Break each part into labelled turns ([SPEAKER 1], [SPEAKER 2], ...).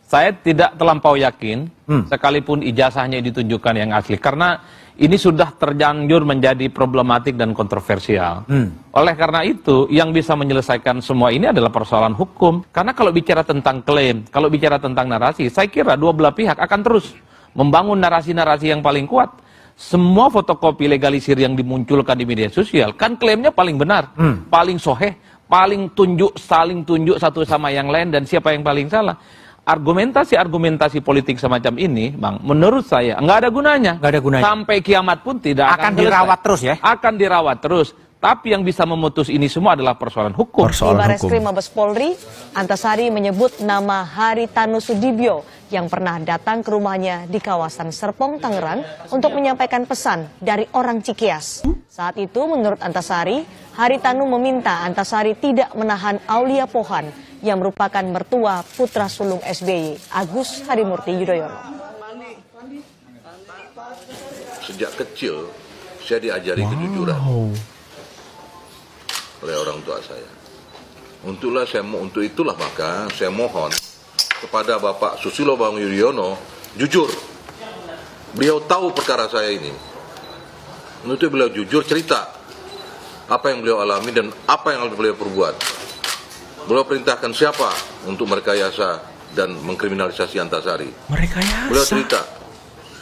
[SPEAKER 1] Saya tidak terlampau yakin, sekalipun ijazahnya ditunjukkan yang asli. Karena ini sudah terlanjur menjadi problematik dan kontroversial. Oleh karena itu, yang bisa menyelesaikan semua ini adalah persoalan hukum. Karena kalau bicara tentang klaim, kalau bicara tentang narasi, saya kira dua belah pihak akan terus membangun narasi-narasi yang paling kuat. Semua fotokopi legalisir yang dimunculkan di media sosial, kan klaimnya paling benar, paling soheh, paling saling tunjuk satu sama yang lain, dan siapa yang paling salah. Argumentasi politik semacam ini, Bang, menurut saya nggak ada gunanya.
[SPEAKER 2] Nggak ada gunanya.
[SPEAKER 1] Sampai kiamat pun tidak akan
[SPEAKER 2] dirawat terus ya?
[SPEAKER 1] Akan dirawat terus. Tapi yang bisa memutus ini semua adalah persoalan hukum.
[SPEAKER 3] Di Barreskrim Mabes Polri, Antasari menyebut nama Haritanu Sudibyo yang pernah datang ke rumahnya di kawasan Serpong, Tangerang untuk menyampaikan pesan dari orang Cikias. Saat itu, menurut Antasari, Haritanu meminta Antasari tidak menahan Aulia Pohan yang merupakan mertua putra sulung SBY, Agus Harimurti Yudhoyono.
[SPEAKER 4] Sejak kecil, saya diajari kejujuran oleh orang tua saya. Untuk itulah maka saya mohon kepada Bapak Susilo Bambang Yudhoyono jujur. Beliau tahu perkara saya ini. Untuk beliau jujur cerita apa yang beliau alami dan apa yang beliau perbuat. Beliau perintahkan siapa untuk merekayasa dan mengkriminalisasi Antasari.
[SPEAKER 2] Merekayasa.
[SPEAKER 4] Beliau cerita.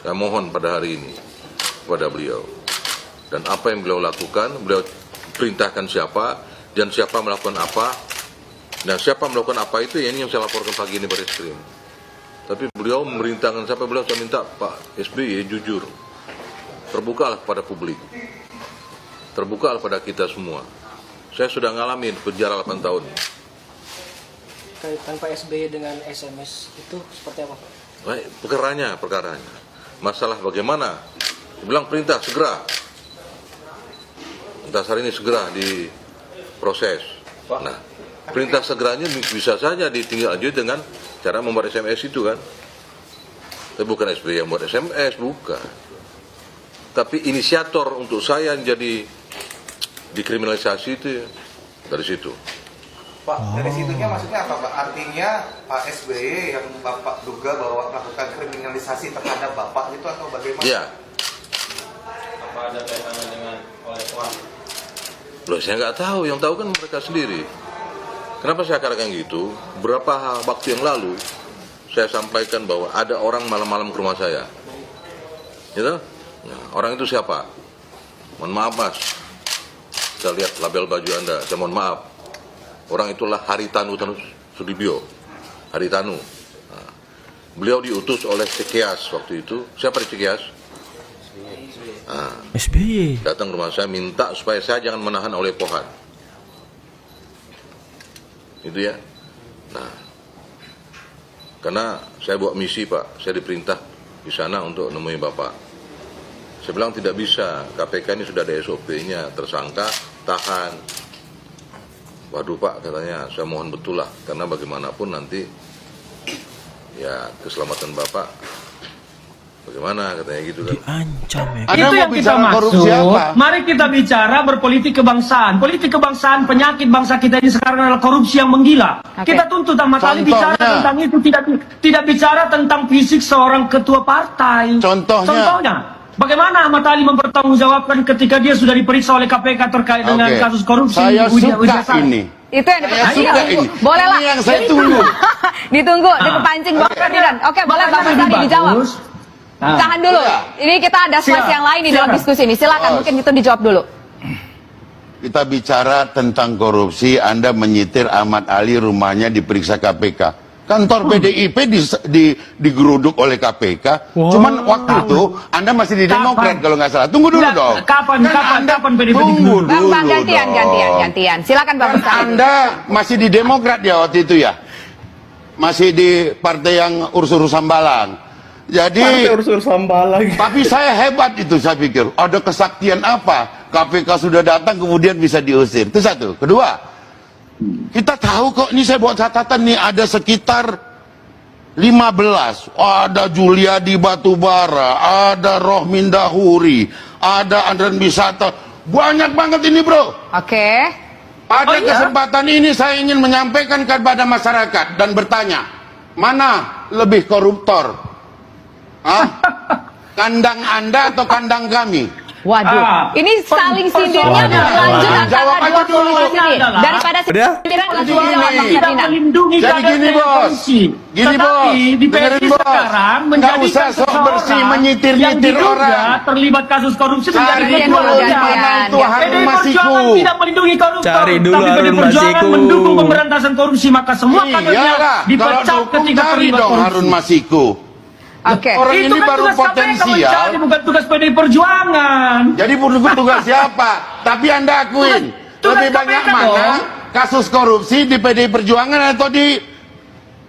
[SPEAKER 4] Saya mohon pada hari ini kepada beliau. Dan apa yang beliau lakukan, beliau perintahkan siapa dan siapa melakukan apa. Dan siapa melakukan apa itu ya ini yang saya laporkan pagi ini Barreskrim. Tapi beliau memerintahkan siapa, beliau saya minta Pak SBY jujur. Terbukalah kepada publik. Terbukalah pada kita semua. Saya sudah ngalamin penjara 8 tahun.
[SPEAKER 5] Kaitan Pak SBY dengan SMS itu seperti apa Pak?
[SPEAKER 4] Baik, perkaranya. Masalah bagaimana? Dibilang perintah segera. Antasari ini segera diproses. Nah, perintah segeranya bisa saja ditindaklanjuti dengan cara membuat SMS itu kan. Tapi bukan SBY yang buat SMS, bukan. Tapi inisiator untuk saya yang jadi dikriminalisasi itu dari situ.
[SPEAKER 6] Pak, dari situnya maksudnya apa Pak? Artinya Pak SBY yang Bapak duga bahwa melakukan kriminalisasi terhadap Bapak itu atau bagaimana?
[SPEAKER 4] Iya.
[SPEAKER 1] Apa ada kaitannya dengan oleh Tuhan?
[SPEAKER 4] Loh, saya nggak tahu, yang tahu kan mereka sendiri. Kenapa saya katakan gitu? Berapa waktu yang lalu saya sampaikan bahwa ada orang malam-malam ke rumah saya. Gitu? Nah, orang itu siapa? Mohon maaf Mas. Saya lihat label baju Anda, saya mohon maaf. Orang itulah Haritanu Sudibyo. Haritanu. Nah, beliau diutus oleh Cikias waktu itu. Siapa di Cikias? Nah,
[SPEAKER 2] SBY.
[SPEAKER 4] datang ke rumah saya minta supaya saya jangan menahan oleh Pohan. Itu ya. Nah, karena saya bawa misi Pak, saya diperintah di sana untuk nemui Bapak. Saya bilang tidak bisa, KPK ini sudah ada SOP-nya, tersangka, tahan. Waduh Pak, katanya saya mohon betul lah, karena bagaimanapun nanti ya keselamatan Bapak bagaimana katanya gitu kan.
[SPEAKER 2] Diancam ya.
[SPEAKER 7] Itu yang kita maksud. Mari kita bicara berpolitik kebangsaan. Politik kebangsaan, penyakit bangsa kita ini sekarang adalah korupsi yang menggila. Kita tuntut sama kali bicara tentang itu, tidak bicara tentang fisik seorang ketua partai. Contohnya bagaimana Ahmad Ali mempertanggungjawabkan ketika dia sudah diperiksa oleh KPK terkait dengan kasus korupsi?
[SPEAKER 8] Saya suka ini.
[SPEAKER 9] Itu yang dipertanyaan. Boleh lah.
[SPEAKER 8] Ini yang saya tunggu.
[SPEAKER 9] Ditunggu, dipancing Bang Ferdinand. Oke, boleh Bang Ferdinand dijawab. Tahan dulu. Ini kita ada slide yang lain di dalam diskusi ini. Silakan, mungkin itu dijawab dulu.
[SPEAKER 8] Kita bicara tentang korupsi, Anda menyitir Ahmad Ali rumahnya diperiksa KPK. Kantor PDIP digeruduk oleh KPK. Cuman waktu itu Anda masih di Demokrat kalau nggak salah. Tunggu dulu dong.
[SPEAKER 7] Kapan PDIP
[SPEAKER 8] tunggu dulu
[SPEAKER 9] Bang, gantian. Silakan Bang.
[SPEAKER 8] Anda masih di Demokrat ya waktu itu ya? Masih di partai yang urus-urus sambalang. Jadi tapi saya hebat itu, saya pikir ada kesaktian apa KPK sudah datang kemudian bisa diusir. Itu satu. Kedua, kita tahu kok, ini saya buat catatan nih, ada sekitar 15. Ada Juliadi Batubara, ada Rohmin Dahuri, ada Andren Bisata. Banyak banget ini bro.
[SPEAKER 9] Oke.
[SPEAKER 8] Pada kesempatan ini saya ingin menyampaikan kepada masyarakat dan bertanya, Mana lebih koruptor? Hah? Kandang Anda atau kandang kami?
[SPEAKER 9] Waduh, ini saling sindirnya berlanjut antara dua politisi ini. Daripada sindiran langsung dijawab Bang Ferdinand.
[SPEAKER 8] Jadi gini bos,
[SPEAKER 7] Di PSI sekarang menjadi
[SPEAKER 8] bersih menyitir-nyitir orang.
[SPEAKER 7] terlibat kasus korupsi menjadi
[SPEAKER 8] Cari dulu di mana itu Harun Masiku.
[SPEAKER 7] Tidak melindungi koruptor.
[SPEAKER 2] Cari dulu
[SPEAKER 7] tapi
[SPEAKER 2] Harun Masiku.
[SPEAKER 7] mendukung pemberantasan korupsi, maka semua kadernya
[SPEAKER 8] Iyalah, kalau
[SPEAKER 7] dipecat
[SPEAKER 8] dukung
[SPEAKER 7] ketika
[SPEAKER 8] cari
[SPEAKER 7] terlibat
[SPEAKER 8] dong
[SPEAKER 7] korupsi.
[SPEAKER 8] Harun Masiku.
[SPEAKER 9] Oke.
[SPEAKER 8] Orang
[SPEAKER 7] Itu
[SPEAKER 8] ini
[SPEAKER 7] kan
[SPEAKER 8] baru
[SPEAKER 7] tugas KPK
[SPEAKER 8] potensial.
[SPEAKER 7] mencari, bukan tugas PDI Perjuangan.
[SPEAKER 8] Jadi tugas siapa? Tapi Anda akuin,
[SPEAKER 7] Tugas
[SPEAKER 8] lebih banyak
[SPEAKER 7] KPK
[SPEAKER 8] mana
[SPEAKER 7] dong.
[SPEAKER 8] kasus korupsi di PDI Perjuangan atau di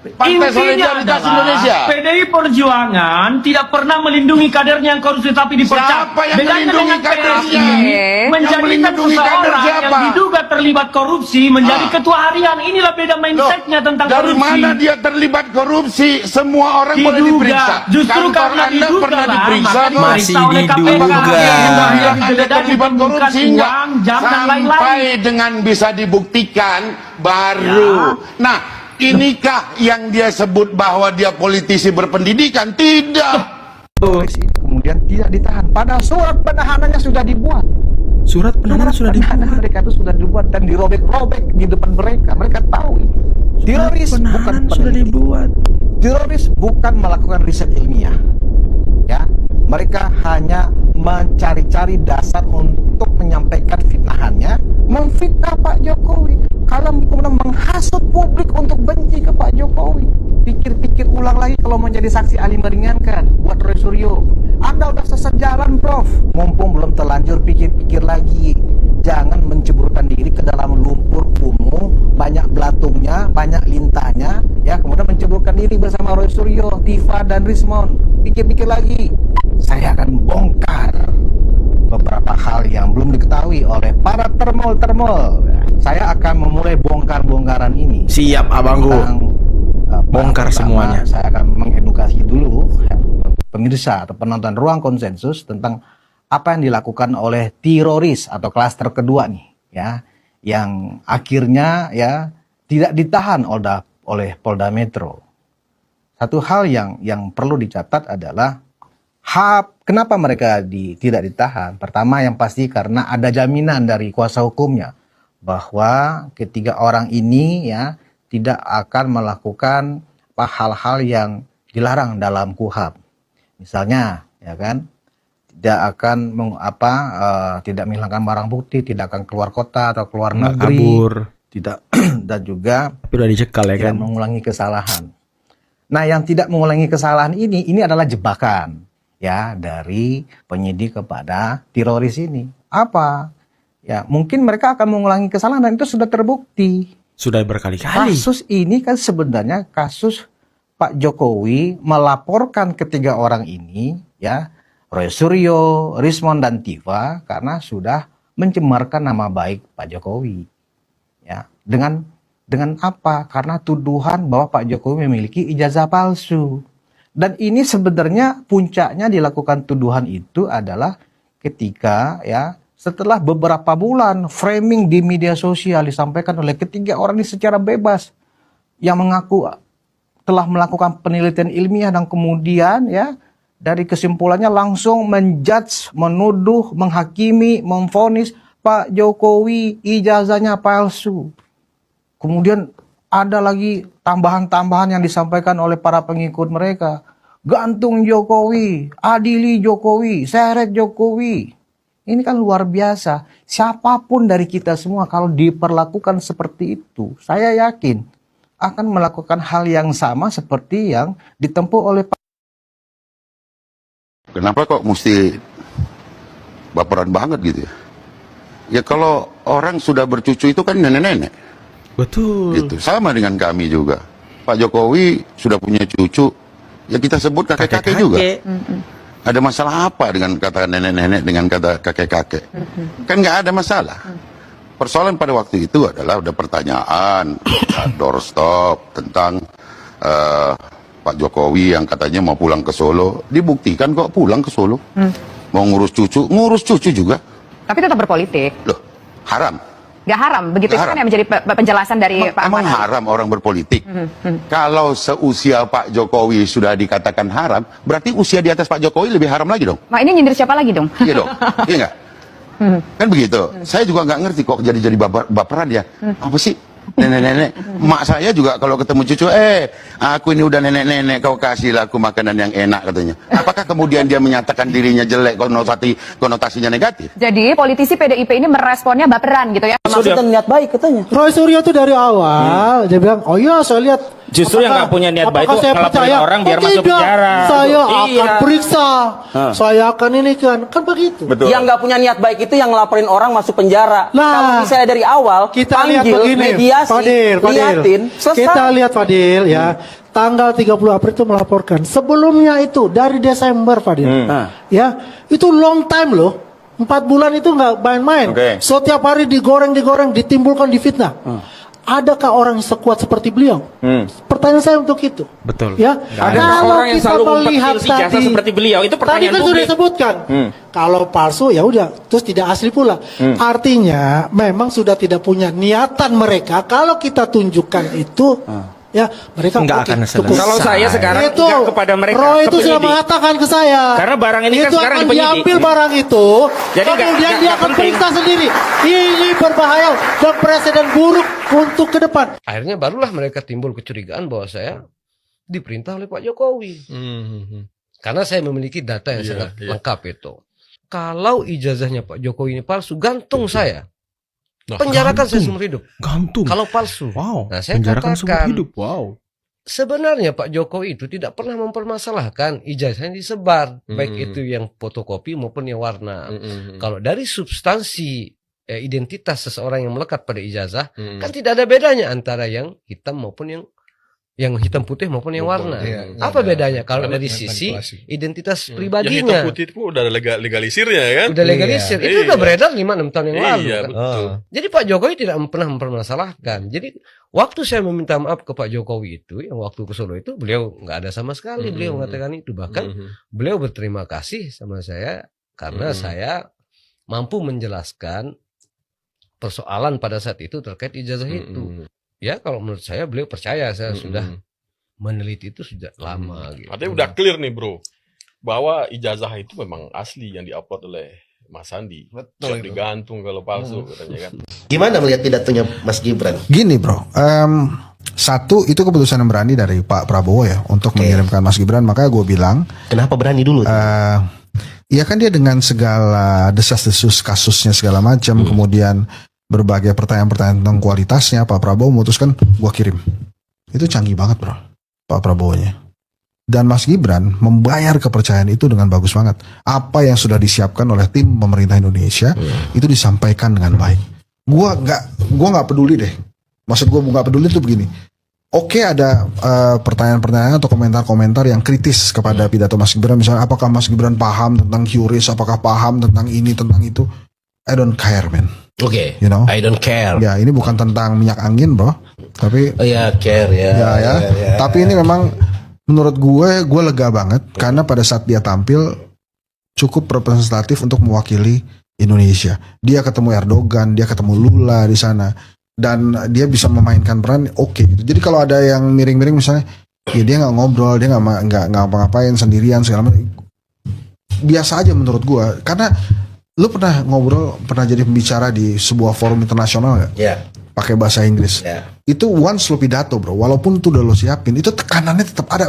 [SPEAKER 8] Partai Solidaritas
[SPEAKER 7] adalah
[SPEAKER 8] Indonesia?
[SPEAKER 7] PDI Perjuangan tidak pernah melindungi kadernya yang korupsi tapi dipecat.
[SPEAKER 8] Siapa yang
[SPEAKER 7] Bedanya
[SPEAKER 8] melindungi
[SPEAKER 7] dengan
[SPEAKER 8] kadernya?
[SPEAKER 7] PSI,
[SPEAKER 8] Yang
[SPEAKER 7] menjadikan
[SPEAKER 8] melindungi kader
[SPEAKER 7] seseorang yang
[SPEAKER 8] siapa?
[SPEAKER 7] diduga terlibat korupsi menjadi ketua harian. Inilah beda mindsetnya tentang
[SPEAKER 8] Dari
[SPEAKER 7] korupsi.
[SPEAKER 8] mana dia terlibat korupsi? Semua orang boleh diperiksa.
[SPEAKER 7] Justru
[SPEAKER 8] Kantor
[SPEAKER 7] karena
[SPEAKER 8] Anda
[SPEAKER 7] diduga
[SPEAKER 8] pernah
[SPEAKER 7] lah,
[SPEAKER 8] diperiksa
[SPEAKER 7] maka
[SPEAKER 8] kok?
[SPEAKER 7] diperiksa oleh KPK.
[SPEAKER 2] diduga.
[SPEAKER 7] Yang
[SPEAKER 8] Anda terlibat korupsi enggak?
[SPEAKER 7] uang, jam dan lain-lain.
[SPEAKER 8] Sampai dengan bisa dibuktikan baru. Nah, inikah yang dia sebut bahwa dia politisi berpendidikan? Tidak.
[SPEAKER 10] Kemudian tidak ditahan. Padahal surat penahanannya sudah dibuat.
[SPEAKER 2] Surat penahanan sudah dibuat.
[SPEAKER 10] Mereka itu sudah dibuat dan dirobek-robek di depan mereka. Mereka tahu itu. Teroris bukan
[SPEAKER 2] Penahanan sudah
[SPEAKER 10] peneliti.
[SPEAKER 2] dibuat.
[SPEAKER 10] Teroris bukan melakukan riset ilmiah. Ya, mereka hanya mencari-cari dasar untuk menyampaikan fitnahannya, memfitnah Pak Jokowi. Kalau kemudian menghasut publik untuk benci ke Pak Jokowi, pikir-pikir ulang lagi kalau mau jadi saksi ahli meringankan buat Roy Suryo. Anda udah sesat jalan, Prof. Mumpung belum terlanjur, pikir-pikir lagi. Jangan menceburkan diri ke dalam lumpur kumuh, banyak belatungnya, banyak lintahnya, ya, kemudian menceburkan diri bersama Roy Suryo, Tifa dan Rismon. Pikir-pikir lagi. Saya akan bongkar beberapa hal yang belum diketahui oleh para termol-termol. Saya akan memulai bongkar-bongkaran ini.
[SPEAKER 2] Siap abangku. Bongkar
[SPEAKER 10] Pertama,
[SPEAKER 2] semuanya.
[SPEAKER 10] Saya akan mengedukasi dulu pemirsa atau penonton Ruang Konsensus tentang apa yang dilakukan oleh teroris atau klaster kedua nih, ya, yang akhirnya ya tidak ditahan oleh Polda Metro. Satu hal yang perlu dicatat adalah kenapa mereka tidak ditahan. Pertama yang pasti karena ada jaminan dari kuasa hukumnya bahwa ketiga orang ini ya tidak akan melakukan hal-hal yang dilarang dalam KUHP. Misalnya, ya kan, tidak akan tidak menghilangkan barang bukti, tidak akan keluar kota atau keluar negeri,
[SPEAKER 2] kabur,
[SPEAKER 10] tidak dan juga
[SPEAKER 2] sudah dicekal ya kan,
[SPEAKER 10] mengulangi kesalahan. Nah, yang tidak mengulangi kesalahan ini adalah jebakan ya dari penyidik kepada teroris ini. Apa? Ya, mungkin mereka akan mengulangi kesalahan dan itu sudah terbukti.
[SPEAKER 2] sudah berkali-kali.
[SPEAKER 10] Kasus ini kan sebenarnya kasus Pak Jokowi melaporkan ketiga orang ini, ya, Roy Suryo, Rismon dan Tifa karena sudah mencemarkan nama baik Pak Jokowi. Ya, dengan apa? Karena tuduhan bahwa Pak Jokowi memiliki ijazah palsu. Dan ini sebenarnya puncaknya dilakukan tuduhan itu adalah ketika ya setelah beberapa bulan framing di media sosial disampaikan oleh ketiga orang ini secara bebas yang mengaku telah melakukan penelitian ilmiah dan kemudian ya dari kesimpulannya langsung menjudge, menuduh, menghakimi, memvonis Pak Jokowi ijazahnya palsu. Kemudian ada lagi tambahan-tambahan yang disampaikan oleh para pengikut mereka. Gantung Jokowi, adili Jokowi, seret Jokowi. Ini kan luar biasa. Siapapun dari kita semua kalau diperlakukan seperti itu, saya yakin akan melakukan hal yang sama seperti yang ditempuh oleh Pak.
[SPEAKER 8] Kenapa kok mesti baperan banget gitu ya? Ya kalau orang sudah bercucu itu kan nenek-nenek.
[SPEAKER 2] Betul.
[SPEAKER 8] Gitu. Sama dengan kami juga. Pak Jokowi sudah punya cucu, ya kita sebut kakek-kakek juga. Ada masalah apa dengan kata nenek-nenek dengan kata kakek-kakek? Kan nggak ada masalah. Persoalan pada waktu itu adalah ada pertanyaan, doorstop tentang Pak Jokowi yang katanya mau pulang ke Solo. Dibuktikan kok pulang ke Solo. Mau ngurus cucu juga.
[SPEAKER 9] Tapi tetap berpolitik.
[SPEAKER 8] Loh, haram.
[SPEAKER 9] Nggak haram, begitu
[SPEAKER 8] Nggak
[SPEAKER 9] kan yang menjadi penjelasan dari Pak
[SPEAKER 8] Emang
[SPEAKER 9] Ahmad.
[SPEAKER 8] haram orang berpolitik? Kalau seusia Pak Jokowi sudah dikatakan haram, berarti usia di atas Pak Jokowi lebih haram lagi dong?
[SPEAKER 9] Nah, ini nyindir siapa lagi dong?
[SPEAKER 8] Iya dong, iya nggak? Kan begitu. Saya juga nggak ngerti kok jadi baperan ya. Apa sih? Nenek-nenek, mak saya juga kalau ketemu cucu, aku ini udah nenek-nenek, kau kasihlah aku makanan yang enak katanya. Apakah kemudian dia menyatakan dirinya jelek, konotasinya negatif?
[SPEAKER 9] Jadi politisi PDIP ini meresponnya baperan gitu ya?
[SPEAKER 5] Maksudnya niat baik katanya.
[SPEAKER 11] Roy Suryo tuh dari awal dia bilang, oh iya saya lihat.
[SPEAKER 12] Justru yang nggak punya niat baik itu ngelaporin orang biar masuk penjara.
[SPEAKER 11] Saya akan periksa, saya akan ini kan begitu.
[SPEAKER 12] Betul.
[SPEAKER 5] Yang nggak punya niat baik itu yang ngelaporin orang masuk penjara.
[SPEAKER 11] Nah,
[SPEAKER 5] kalau misalnya dari awal
[SPEAKER 11] kita
[SPEAKER 5] panggil,
[SPEAKER 11] lihat begini,
[SPEAKER 5] mediasi, liatin, selesai.
[SPEAKER 11] Kita lihat Fadil ya, tanggal 30 April itu melaporkan. Sebelumnya itu dari Desember Fadil, ya itu long time loh. 4 bulan itu nggak main-main. Setiap hari digoreng, ditimbulkan di fitnah. Adakah orang yang sekuat seperti beliau? Pertanyaan saya untuk itu.
[SPEAKER 2] Betul.
[SPEAKER 11] Ya,
[SPEAKER 12] ada orang yang selalu melihat tadi seperti beliau. Itu pertanyaan
[SPEAKER 11] tadi kan sudah disebutkan. Kalau palsu ya udah, terus tidak asli pula. Artinya memang sudah tidak punya niatan mereka. Kalau kita tunjukkan itu, ya mereka
[SPEAKER 2] nggak akan selesai.
[SPEAKER 12] Kalau saya sekarang
[SPEAKER 11] itu,
[SPEAKER 12] enggak kepada mereka.
[SPEAKER 11] Roy itu sudah mengatakan ke saya.
[SPEAKER 12] Karena barang ini kan
[SPEAKER 11] itu
[SPEAKER 12] sekarang
[SPEAKER 11] akan
[SPEAKER 12] dipenyidik.
[SPEAKER 11] diambil barang itu,
[SPEAKER 12] jadi
[SPEAKER 11] kemudian dia akan periksa sendiri. Ini berbahaya dan presiden buruk untuk ke depan.
[SPEAKER 13] Akhirnya barulah mereka timbul kecurigaan bahwa saya diperintah oleh Pak Jokowi. Karena saya memiliki data yang sangat lengkap itu. Kalau ijazahnya Pak Jokowi ini palsu, gantung saya. Penjarakan saya seumur hidup.
[SPEAKER 2] Gantung.
[SPEAKER 13] Kalau palsu.
[SPEAKER 2] Wow.
[SPEAKER 13] Nah, saya
[SPEAKER 2] Penjarakan seumur
[SPEAKER 13] katakan,
[SPEAKER 2] hidup. Wow.
[SPEAKER 13] sebenarnya Pak Jokowi itu tidak pernah mempermasalahkan ijazah yang disebar, baik itu yang fotokopi maupun yang warna. Kalau dari substansi identitas seseorang yang melekat pada ijazah, kan tidak ada bedanya antara yang hitam maupun yang hitam putih maupun yang warna. Apa bedanya? Kalau dari sisi identitas pribadinya.
[SPEAKER 14] Yang hitam putih itu udah legalisir ya kan?
[SPEAKER 13] Udah legalisir. Itu udah beredar 5-6 tahun yang lalu.
[SPEAKER 14] Iya,
[SPEAKER 13] kan?
[SPEAKER 14] betul.
[SPEAKER 13] Jadi Pak Jokowi tidak pernah mempermasalahkan. Jadi waktu saya meminta maaf ke Pak Jokowi itu, yang waktu ke Solo itu, beliau nggak ada sama sekali. Beliau mengatakan itu. Bahkan beliau berterima kasih sama saya karena saya mampu menjelaskan persoalan pada saat itu terkait ijazah itu. Ya kalau menurut saya beliau percaya saya sudah meneliti itu sudah lama. Gitu.
[SPEAKER 14] Artinya udah clear nih bro, bahwa ijazah itu memang asli yang diupload oleh Mas Sandi. Betul. Siap digantung kalau palsu katanya kan.
[SPEAKER 15] Gimana melihat pidatonya Mas Gibran?
[SPEAKER 16] Gini bro, satu itu keputusan yang berani dari Pak Prabowo ya untuk mengirimkan Mas Gibran. Makanya gue bilang,
[SPEAKER 15] kenapa berani dulu?
[SPEAKER 16] Iya kan dia dengan segala desas-desus kasusnya segala macam, kemudian berbagai pertanyaan-pertanyaan tentang kualitasnya, Pak Prabowo memutuskan gua kirim. Itu canggih banget bro, Pak Prabowo-nya. Dan Mas Gibran membayar kepercayaan itu dengan bagus banget. Apa yang sudah disiapkan oleh tim pemerintah Indonesia itu disampaikan dengan baik. Gua nggak peduli deh. Maksud gua nggak peduli itu begini. Oke, ada pertanyaan-pertanyaan atau komentar-komentar yang kritis kepada pidato Mas Gibran. Misalnya apakah Mas Gibran paham tentang QRIS, apakah paham tentang ini, tentang itu. I don't care man.
[SPEAKER 15] Oke,
[SPEAKER 16] you know?
[SPEAKER 15] I don't care.
[SPEAKER 16] Ya, ini bukan tentang minyak angin, bro. Tapi
[SPEAKER 15] care ya.
[SPEAKER 16] Ya. Tapi ini memang menurut gue lega banget karena pada saat dia tampil cukup representatif untuk mewakili Indonesia. Dia ketemu Erdogan, dia ketemu Lula di sana dan dia bisa memainkan peran gitu. Jadi kalau ada yang miring-miring misalnya, ya dia nggak ngobrol, dia nggak ngapa-ngapain sendirian segala macam. Biasa aja menurut gue karena lu pernah ngobrol, pernah jadi pembicara di sebuah forum internasional nggak?
[SPEAKER 15] Iya.
[SPEAKER 16] Pakai bahasa Inggris. Itu once lu pidato bro, walaupun itu udah lo siapin, itu tekanannya tetap ada.